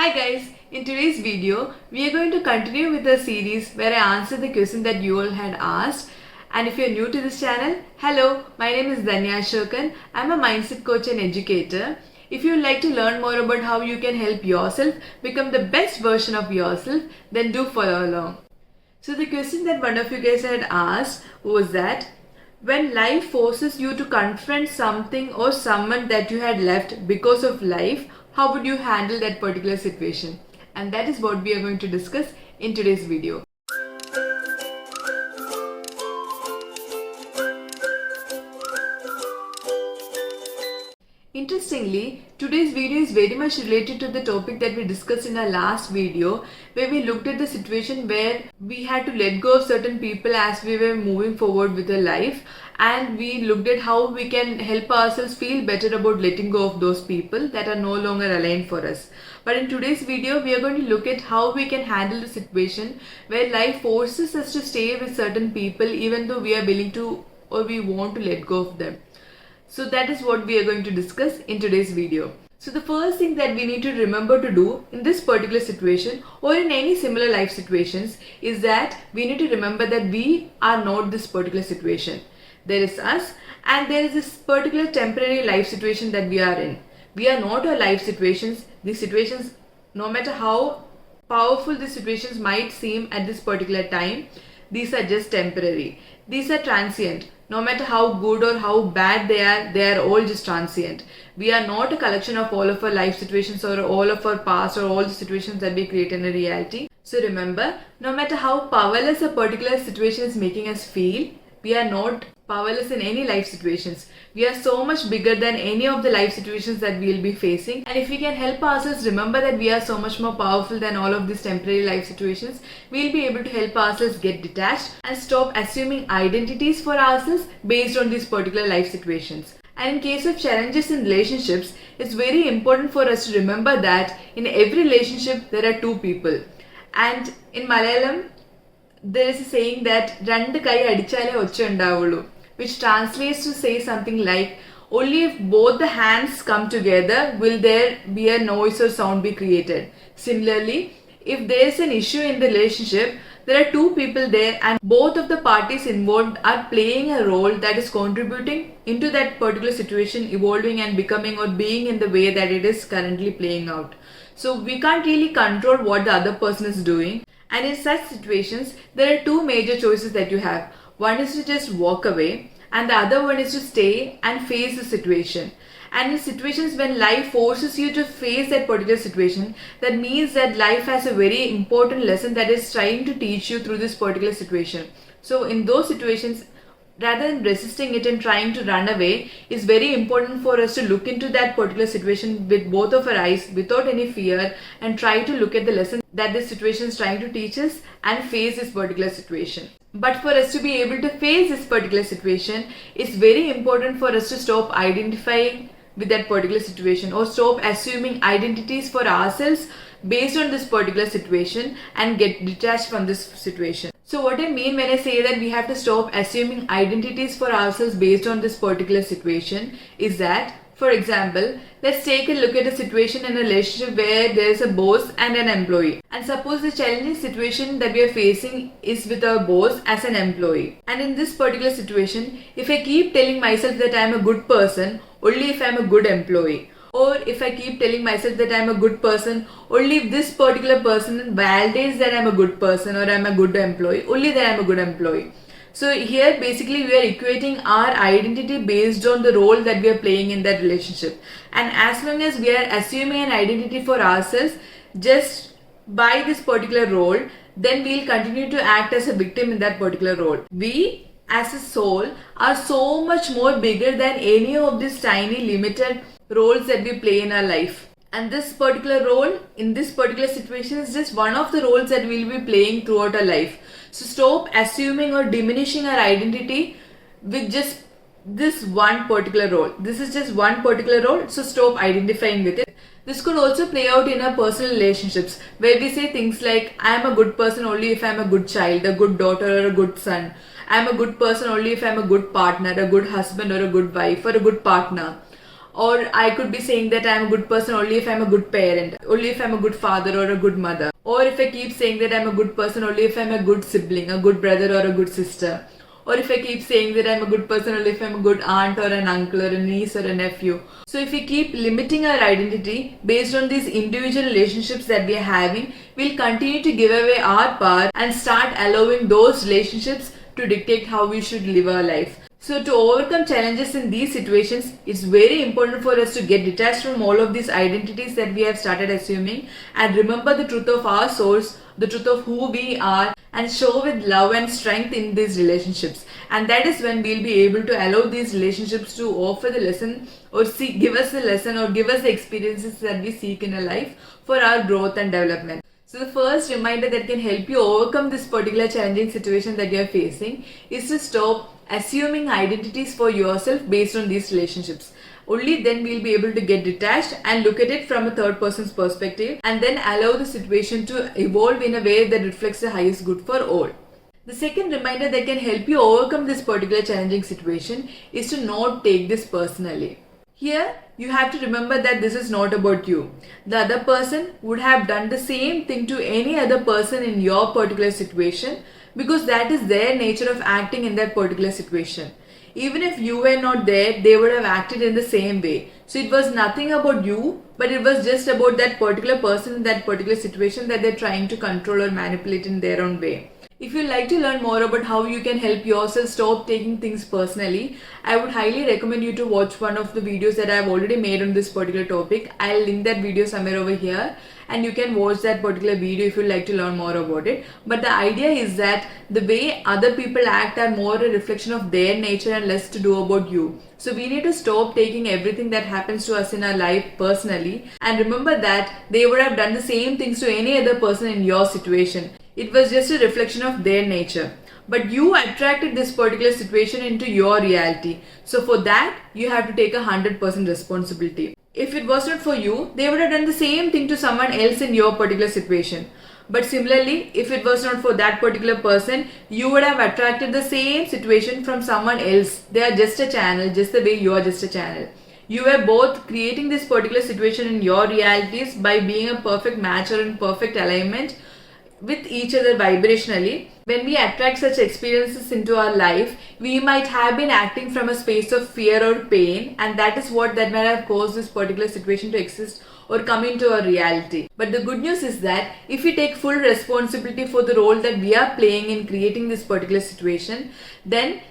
Hi guys, in today's video, we are going to continue with the series where I answer the question that you all had asked. And if you're new to this channel, hello, my name is Danya Ashokan. I'm a mindset coach and educator. If you would like to learn more about how you can help yourself become the best version of yourself, then do follow along. So the question that one of you guys had asked was that when life forces you to confront something or someone that you had left because of life, how would you handle that particular situation? And that is what we are going to discuss in today's video. Interestingly, today's video is very much related to the topic that we discussed in our last video, where we looked at the situation where we had to let go of certain people as we were moving forward with our life, and we looked at how we can help ourselves feel better about letting go of those people that are no longer aligned for us. But in today's video, we are going to look at how we can handle the situation where life forces us to stay with certain people even though we are willing to or we want to let go of them. So that is what we are going to discuss in today's video. So the first thing that we need to remember to do in this particular situation or in any similar life situations is that we need to remember that we are not this particular situation. There is us and there is this particular temporary life situation that we are in. We are not our life situations. These situations, no matter how powerful these situations might seem at this particular time, these are just temporary. These are transient. No matter how good or how bad they are all just transient. We are not a collection of all of our life situations or all of our past or all the situations that we create in a reality. So remember, no matter how powerless a particular situation is making us feel, we are not powerless in any life situations. We are so much bigger than any of the life situations that we will be facing. And if we can help ourselves remember that we are so much more powerful than all of these temporary life situations, we will be able to help ourselves get detached and stop assuming identities for ourselves based on these particular life situations. And in case of challenges in relationships, it's very important for us to remember that in every relationship there are two people. And in Malayalam, there is a saying that രണ്ട് കൈ അടിച്ചാലേ ഒച്ച ഉണ്ടാവുള്ളൂ, which translates to say something like only if both the hands come together will there be a noise or sound be created. Similarly, if there is an issue in the relationship, there are two people there and both of the parties involved are playing a role that is contributing into that particular situation evolving and becoming or being in the way that it is currently playing out. So we can't really control what the other person is doing. And in such situations, there are two major choices that you have. One is to just walk away and the other one is to stay and face the situation. And in situations when life forces you to face that particular situation, that means that life has a very important lesson that is trying to teach you through this particular situation. So in those situations, rather than resisting it and trying to run away, it's very important for us to look into that particular situation with both of our eyes without any fear and try to look at the lesson that this situation is trying to teach us and face this particular situation. But for us to be able to face this particular situation, it's very important for us to stop identifying with that particular situation or stop assuming identities for ourselves based on this particular situation and get detached from this situation. So what I mean when I say that we have to stop assuming identities for ourselves based on this particular situation is that, for example, let's take a look at a situation in a relationship where there is a boss and an employee. And suppose the challenging situation that we are facing is with our boss as an employee. And in this particular situation, if I keep telling myself that I am a good person only if I am a good employee, or if I keep telling myself that I am a good person only if this particular person validates that I am a good person or I am a good employee, only then I am a good employee. So here basically we are equating our identity based on the role that we are playing in that relationship. And as long as we are assuming an identity for ourselves just by this particular role, then we will continue to act as a victim in that particular role. We as a soul are so much more bigger than any of these tiny limited roles that we play in our life. And this particular role in this particular situation is just one of the roles that we'll be playing throughout our life. So stop assuming or diminishing our identity with just this one particular role. This is just one particular role, so stop identifying with it. This could also play out in our personal relationships where we say things like, I am a good person only if I am a good child, a good daughter or a good son. I am a good person only if I am a good partner, a good husband or a good wife or a good partner. Or I could be saying that I'm a good person only if I'm a good parent, only if I'm a good father or a good mother. Or if I keep saying that I'm a good person only if I'm a good sibling, a good brother or a good sister. Or if I keep saying that I'm a good person only if I'm a good aunt or an uncle or a niece or a nephew. So if we keep limiting our identity based on these individual relationships that we are having, we'll continue to give away our power and start allowing those relationships to dictate how we should live our life. So to overcome challenges in these situations, it's very important for us to get detached from all of these identities that we have started assuming and remember the truth of our source, the truth of who we are, and show with love and strength in these relationships. And that is when we'll be able to allow these relationships to offer the lesson or give us the lesson or give us the experiences that we seek in a life for our growth and development. So the first reminder that can help you overcome this particular challenging situation that you are facing is to stop assuming identities for yourself based on these relationships. Only then we'll be able to get detached and look at it from a third person's perspective and then allow the situation to evolve in a way that reflects the highest good for all. The second reminder that can help you overcome this particular challenging situation is to not take this personally. Here, you have to remember that this is not about you. The other person would have done the same thing to any other person in your particular situation because that is their nature of acting in that particular situation. Even if you were not there, they would have acted in the same way. So it was nothing about you, but it was just about that particular person in that particular situation that they're trying to control or manipulate in their own way. If you'd like to learn more about how you can help yourself stop taking things personally, I would highly recommend you to watch one of the videos that I've already made on this particular topic. I'll link that video somewhere over here and you can watch that particular video if you'd like to learn more about it. But the idea is that the way other people act are more a reflection of their nature and less to do about you. So we need to stop taking everything that happens to us in our life personally and remember that they would have done the same things to any other person in your situation. It was just a reflection of their nature. But you attracted this particular situation into your reality. So for that, you have to take 100% responsibility. If it was not for you, they would have done the same thing to someone else in your particular situation. But similarly, if it was not for that particular person, you would have attracted the same situation from someone else. They are just a channel, just the way you are just a channel. You were both creating this particular situation in your realities by being a perfect match or in perfect alignment with each other vibrationally. When we attract such experiences into our life, we might have been acting from a space of fear or pain, and that is what that might have caused this particular situation to exist or come into our reality. But the good news is that if we take full responsibility for the role that we are playing in creating this particular situation, then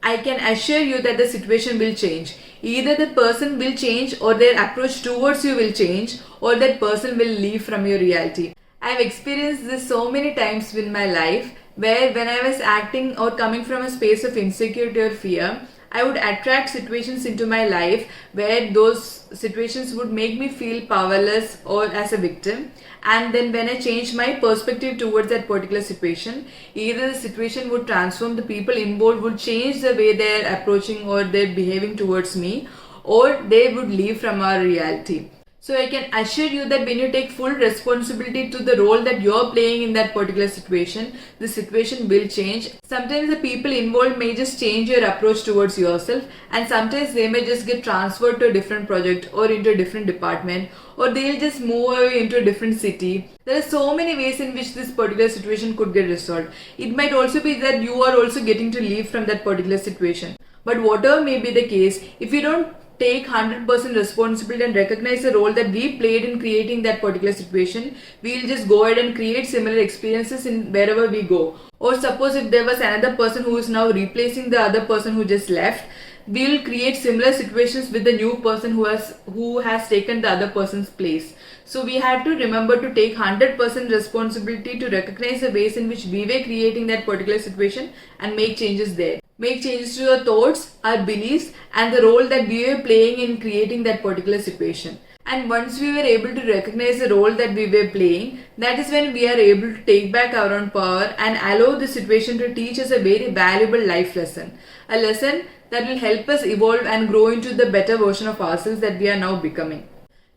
I can assure you that the situation will change. Either the person will change or their approach towards you will change or that person will leave from your reality. I've experienced this so many times in my life where when I was acting or coming from a space of insecurity or fear, I would attract situations into my life where those situations would make me feel powerless or as a victim. And then when I changed my perspective towards that particular situation, either the situation would transform, the people involved would change the way they're approaching or they're behaving towards me, or they would leave from our reality. So I can assure you that when you take full responsibility to the role that you're playing in that particular situation, the situation will change. Sometimes the people involved may just change your approach towards yourself, and sometimes they may just get transferred to a different project or into a different department, or they'll just move away into a different city. There are so many ways in which this particular situation could get resolved. It might also be that you are also getting to leave from that particular situation. But whatever may be the case, if you don't take 100% responsibility and recognize the role that we played in creating that particular situation, we'll just go ahead and create similar experiences in wherever we go. Or suppose if there was another person who is now replacing the other person who just left, we'll create similar situations with the new person who has taken the other person's place. So we have to remember to take 100% responsibility to recognize the ways in which we were creating that particular situation and make changes there. Make changes to our thoughts, our beliefs, and the role that we were playing in creating that particular situation. And once we were able to recognize the role that we were playing, that is when we are able to take back our own power and allow the situation to teach us a very valuable life lesson. A lesson that will help us evolve and grow into the better version of ourselves that we are now becoming.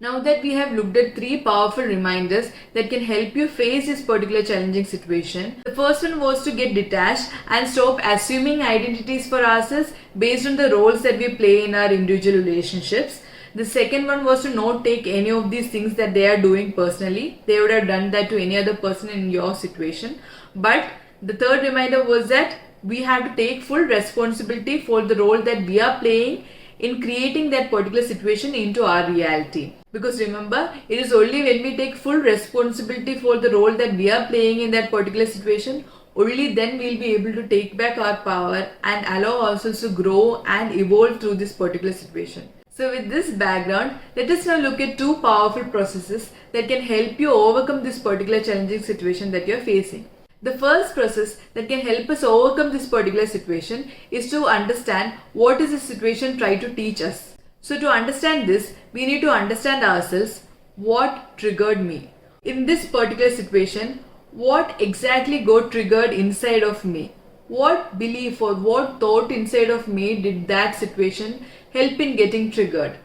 Now that we have looked at 3 powerful reminders that can help you face this particular challenging situation, the first one was to get detached and stop assuming identities for ourselves based on the roles that we play in our individual relationships. The second one was to not take any of these things that they are doing personally. They would have done that to any other person in your situation. But the third reminder was that we have to take full responsibility for the role that we are playing in creating that particular situation into our reality. Because remember, it is only when we take full responsibility for the role that we are playing in that particular situation, only then we'll be able to take back our power and allow ourselves to grow and evolve through this particular situation. So with this background, let us now look at two powerful processes that can help you overcome this particular challenging situation that you're facing. The first process that can help us overcome this particular situation is to understand what is the situation trying to teach us. So to understand this, we need to understand ourselves, what triggered me. In this particular situation, what exactly got triggered inside of me? What belief or what thought inside of me did that situation help in getting triggered?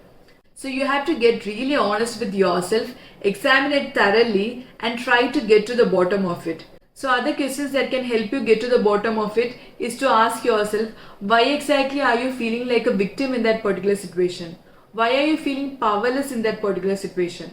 So you have to get really honest with yourself, examine it thoroughly and try to get to the bottom of it. So other questions that can help you get to the bottom of it is to ask yourself, why exactly are you feeling like a victim in that particular situation? Why are you feeling powerless in that particular situation?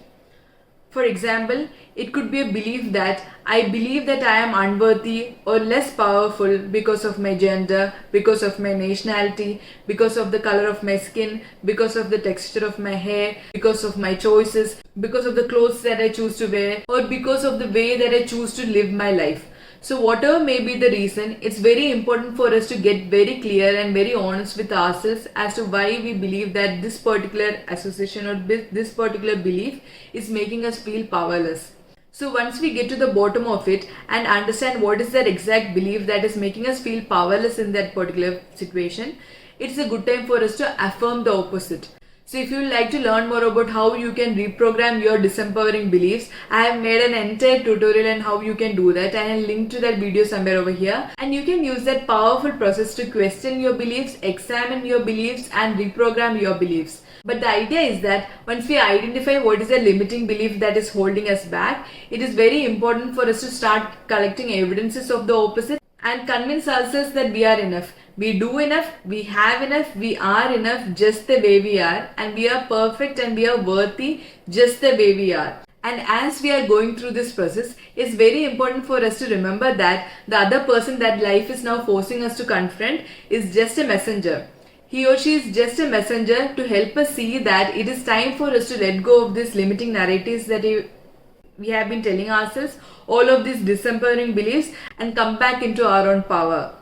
For example, it could be a belief that I believe that I am unworthy or less powerful because of my gender, because of my nationality, because of the color of my skin, because of the texture of my hair, because of my choices, because of the clothes that I choose to wear, or because of the way that I choose to live my life. So whatever may be the reason, it's very important for us to get very clear and very honest with ourselves as to why we believe that this particular association or this particular belief is making us feel powerless. So once we get to the bottom of it and understand what is that exact belief that is making us feel powerless in that particular situation, it's a good time for us to affirm the opposite. So if you would like to learn more about how you can reprogram your disempowering beliefs, I have made an entire tutorial on how you can do that, and I'll link to that video somewhere over here. And you can use that powerful process to question your beliefs, examine your beliefs and reprogram your beliefs. But the idea is that once we identify what is the limiting belief that is holding us back, it is very important for us to start collecting evidences of the opposite and convince ourselves that we are enough. We do enough, we have enough, we are enough just the way we are, and we are perfect and we are worthy just the way we are. And as we are going through this process, it's very important for us to remember that the other person that life is now forcing us to confront is just a messenger. He or she is just a messenger to help us see that it is time for us to let go of these limiting narratives that we have been telling ourselves, all of these disempowering beliefs, and come back into our own power.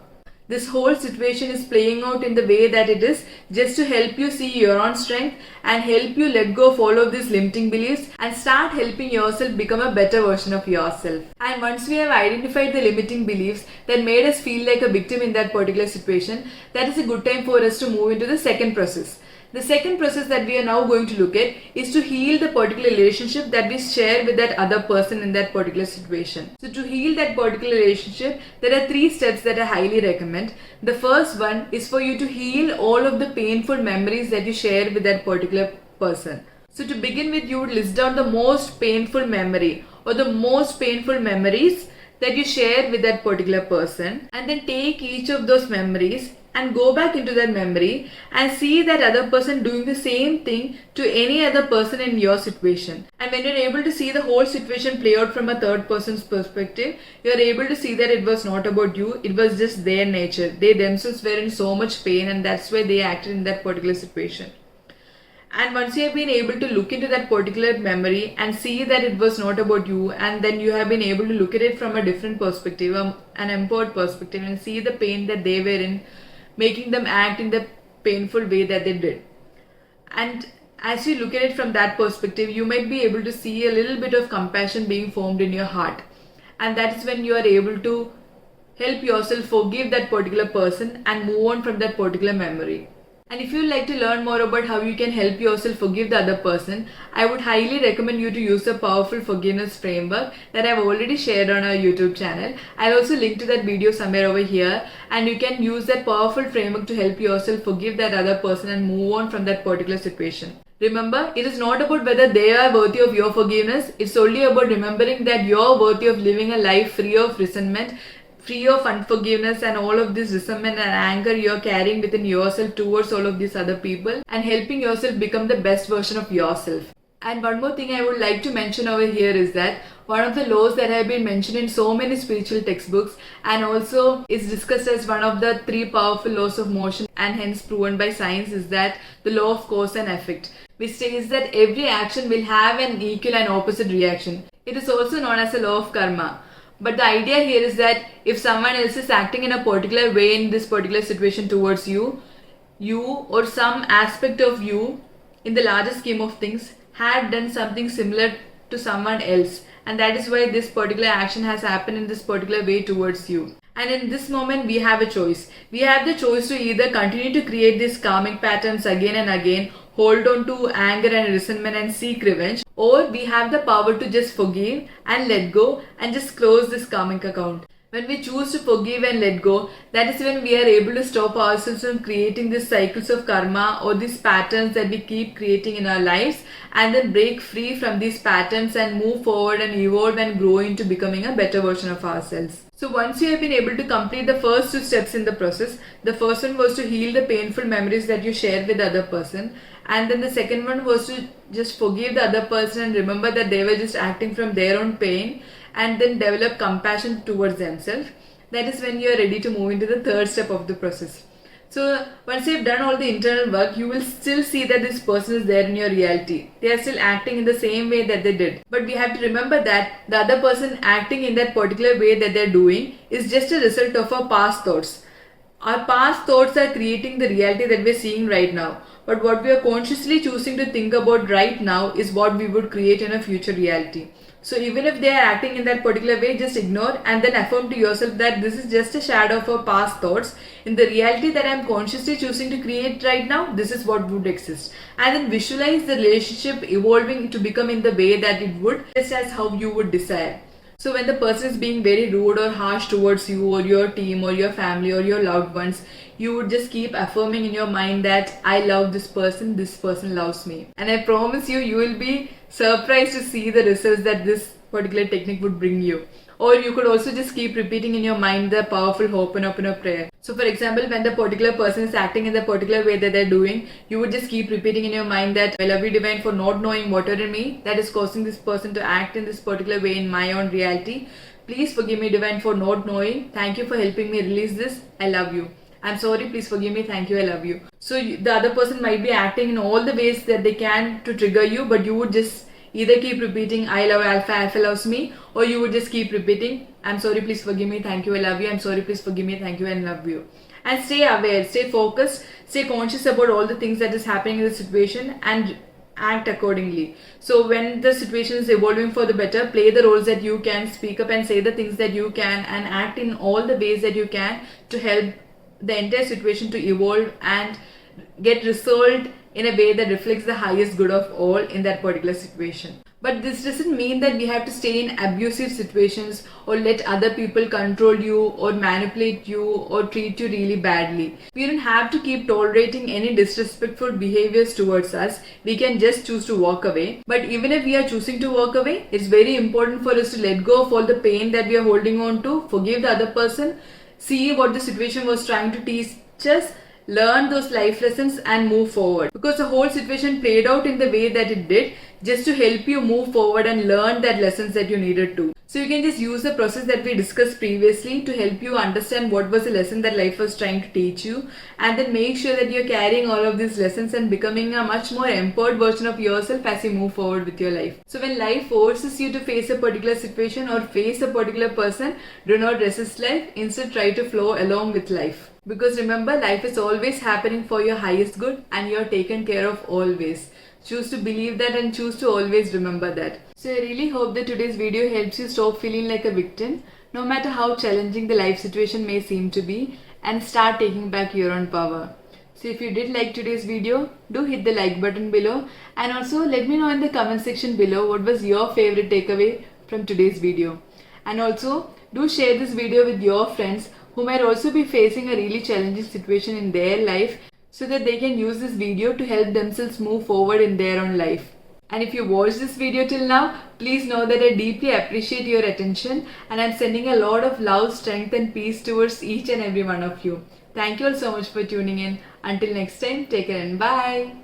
This whole situation is playing out in the way that it is just to help you see your own strength and help you let go of all of these limiting beliefs and start helping yourself become a better version of yourself. And once we have identified the limiting beliefs that made us feel like a victim in that particular situation, that is a good time for us to move into the second process. The second process that we are now going to look at is to heal the particular relationship that we share with that other person in that particular situation. So to heal that particular relationship, there are 3 steps that I highly recommend. The first one is for you to heal all of the painful memories that you share with that particular person. So to begin with, you would list down the most painful memory or the most painful memories that you share with that particular person, and then take each of those memories and go back into that memory and see that other person doing the same thing to any other person in your situation. And when you're able to see the whole situation play out from a third person's perspective, you're able to see that it was not about you, it was just their nature. They themselves were in so much pain and that's why they acted in that particular situation. And once you have been able to look into that particular memory and see that it was not about you, and then you have been able to look at it from a different perspective, an empowered perspective, and see the pain that they were in, making them act in the painful way that they did. And as you look at it from that perspective, you might be able to see a little bit of compassion being formed in your heart. And that is when you are able to help yourself forgive that particular person and move on from that particular memory. And if you would like to learn more about how you can help yourself forgive the other person, I would highly recommend you to use the powerful forgiveness framework that I've already shared on our YouTube channel. I'll also link to that video somewhere over here, and you can use that powerful framework to help yourself forgive that other person and move on from that particular situation. Remember, it is not about whether they are worthy of your forgiveness. It's only about remembering that you're worthy of living a life free of resentment, free of unforgiveness and all of this resentment and anger you're carrying within yourself towards all of these other people, and helping yourself become the best version of yourself. And one more thing I would like to mention over here is that one of the laws that have been mentioned in so many spiritual textbooks and also is discussed as one of the 3 powerful laws of motion and hence proven by science is that the law of cause and effect, which states that every action will have an equal and opposite reaction. It is also known as a law of karma. But the idea here is that if someone else is acting in a particular way in this particular situation towards you, you or some aspect of you in the larger scheme of things had done something similar to someone else, and that is why this particular action has happened in this particular way towards you. And in this moment we have a choice. We have the choice to either continue to create these karmic patterns again and again, hold on to anger and resentment and seek revenge, or we have the power to just forgive and let go and just close this karmic account. When we choose to forgive and let go, that is when we are able to stop ourselves from creating these cycles of karma or these patterns that we keep creating in our lives, and then break free from these patterns and move forward and evolve and grow into becoming a better version of ourselves. So once you have been able to complete the first 2 steps in the process, the first one was to heal the painful memories that you shared with the other person, and then the second one was to just forgive the other person and remember that they were just acting from their own pain, and then develop compassion towards themselves. That is when you are ready to move into the third step of the process. So once you've done all the internal work, you will still see that this person is there in your reality. They are still acting in the same way that they did. But we have to remember that the other person acting in that particular way that they're doing is just a result of our past thoughts. Our past thoughts are creating the reality that we're seeing right now. But what we are consciously choosing to think about right now is what we would create in a future reality. So even if they are acting in that particular way, just ignore and then affirm to yourself that this is just a shadow of our past thoughts. In the reality that I am consciously choosing to create right now, this is what would exist. And then visualize the relationship evolving to become in the way that it would, just as how you would desire. So when the person is being very rude or harsh towards you or your team or your family or your loved ones, you would just keep affirming in your mind that I love this person loves me. And I promise you, you will be surprised to see the results that this particular technique would bring you. Or you could also just keep repeating in your mind the powerful Ho'oponopono prayer. So for example, when the particular person is acting in the particular way that they're doing, you would just keep repeating in your mind that I love you divine for not knowing what are in me that is causing this person to act in this particular way in my own reality. Please forgive me divine for not knowing. Thank you for helping me release this. I love you. I'm sorry, please forgive me, thank you, I love you. So the other person might be acting in all the ways that they can to trigger you, but you would just either keep repeating I love Alpha, Alpha loves me, or you would just keep repeating I'm sorry, please forgive me, thank you, I love you, I'm sorry, please forgive me, thank you, I love you. And stay aware, stay focused, stay conscious about all the things that is happening in the situation and act accordingly. So when the situation is evolving for the better, play the roles that you can, speak up and say the things that you can, and act in all the ways that you can to help the entire situation to evolve and get resolved in a way that reflects the highest good of all in that particular situation. But this doesn't mean that we have to stay in abusive situations or let other people control you or manipulate you or treat you really badly. We don't have to keep tolerating any disrespectful behaviors towards us. We can just choose to walk away. But even if we are choosing to walk away, it's very important for us to let go of all the pain that we are holding on to, forgive the other person, see what the situation was trying to teach us, learn those life lessons and move forward. Because the whole situation played out in the way that it did just to help you move forward and learn that lessons that you needed to. So you can just use the process that we discussed previously to help you understand what was the lesson that life was trying to teach you, and then make sure that you're carrying all of these lessons and becoming a much more empowered version of yourself as you move forward with your life. So when life forces you to face a particular situation or face a particular person, do not resist life, instead try to flow along with life. Because remember, life is always happening for your highest good and you're taken care of always. Choose to believe that and choose to always remember that. So I really hope that today's video helps you stop feeling like a victim, no matter how challenging the life situation may seem to be, and start taking back your own power. So if you did like today's video, do hit the like button below, and also let me know in the comment section below what was your favorite takeaway from today's video. And also do share this video with your friends who might also be facing a really challenging situation in their life, so that they can use this video to help themselves move forward in their own life. And if you watched this video till now, please know that I deeply appreciate your attention and I'm sending a lot of love, strength and peace towards each and every one of you. Thank you all so much for tuning in. Until next time, take care and bye.